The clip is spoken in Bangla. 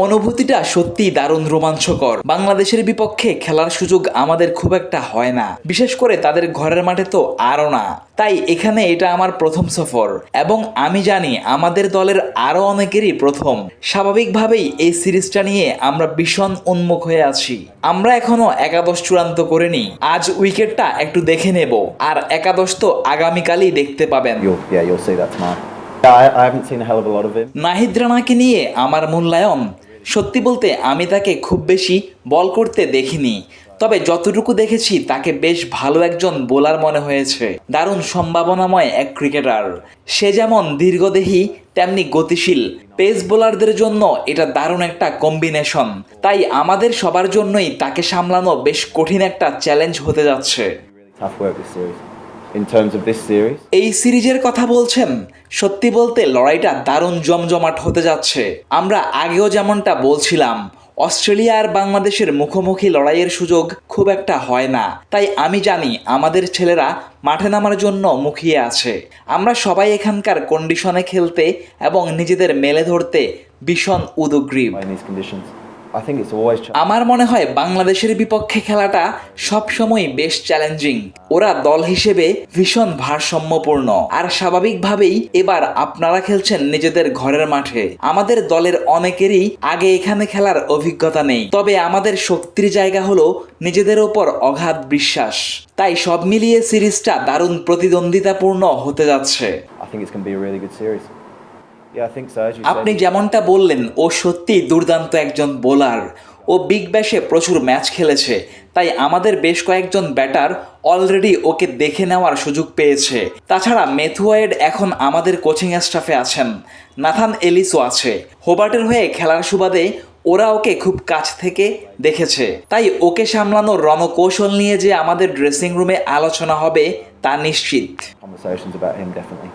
অনুভূতিটা সত্যিই দারুণ রোমাঞ্চকর। বাংলাদেশের বিপক্ষে খেলার সুযোগ আমাদের খুব একটা হয় না, বিশেষ করে তাদের ঘরের মাঠে তো আরও না। তাই এখানে এটা আমার প্রথম সফর এবং আমি জানি আমাদের দলের আরও অনেকেরই প্রথম। স্বাভাবিকভাবেই এই সিরিজটা নিয়ে আমরা ভীষণ উন্মুখ হয়ে আছি। আমরা এখনো একাদশ চূড়ান্ত করিনি। আজ উইকেটটা একটু দেখে নেব, আর একাদশ তো আগামীকালই দেখতে পাবেন। You'll see that tomorrow. I haven't seen a hell of a lot of him. Nahid রানাকে নিয়ে আমার মূল্যায়ন, সত্যি বলতে আমি তাকে খুব বেশি বল করতে দেখিনি, তবে যতটুকু দেখেছি তাকে বেশ ভালো একজন বোলার মনে হয়েছে। দারুণ সম্ভাবনাময় এক ক্রিকেটার। সে যেমন দীর্ঘদেহী তেমনি গতিশীল। পেস বোলারদের জন্য এটা দারুণ একটা কম্বিনেশন। তাই আমাদের সবার জন্যই তাকে সামলানো বেশ কঠিন একটা চ্যালেঞ্জ হতে যাচ্ছে। Tough work this series. In terms of this series, এই সিরিজের কথা বলছেন, সত্যি বলতে লড়াইটা দারুণ জমজমাট হতে যাচ্ছে। আমরা আগেও যেমনটা বলছিলাম, অস্ট্রেলিয়া আর বাংলাদেশের মুখোমুখি লড়াইয়ের সুযোগ খুব একটা হয় না। তাই আমি জানি আমাদের ছেলেরা মাঠে নামার জন্য মুখিয়ে আছে। আমরা সবাই এখানকার কন্ডিশনে খেলতে এবং নিজেদের মেলে ধরতে ভীষণ উদগ্রীব। in these conditions, I think it's always আমার মনে হয় বাংলাদেশের বিপক্ষে খেলাটা সবসময় বেশ চ্যালেঞ্জিং। ওরা দল হিসেবে ভীষণ ভারসাম্যপূর্ণ, আর স্বাভাবিকভাবেই এবার আপনারা খেলছেন নিজেদের ঘরের মাঠে। আমাদের দলের অনেকেরই আগে এখানে খেলার অভিজ্ঞতা নেই, তবে আমাদের শক্তির জায়গা হলো নিজেদের ওপর অগাধ বিশ্বাস। তাই সব মিলিয়ে সিরিজটা দারুণ প্রতিদ্বন্দ্বিতাপূর্ণ হতে যাচ্ছে। I think it's going to be a really good series. Yeah, I think so. As you আপনি said, যেমনটা বললেন, ও সত্যিই দুর্দান্ত একজন বোলার। ও বিগ ব্যাশে প্রচুর ম্যাচ খেলেছে, তাই আমাদের বেশ কয়েকজন ব্যাটার অলরেডি ওকে দেখে নেওয়ার সুযোগ পেয়েছে। তাছাড়া ম্যাথু ওয়েড এখন আমাদের কোচিং স্টাফে আছেন, নাথান এলিসও আছে। হোবার্টের হয়ে খেলার সুবাদে ওরা ওকে খুব কাছ থেকে দেখেছে। তাই ওকে সামলানোর রণকৌশল নিয়ে যে আমাদের ড্রেসিং রুমে আলোচনা হবে তা নিশ্চিত। conversations about him definitely.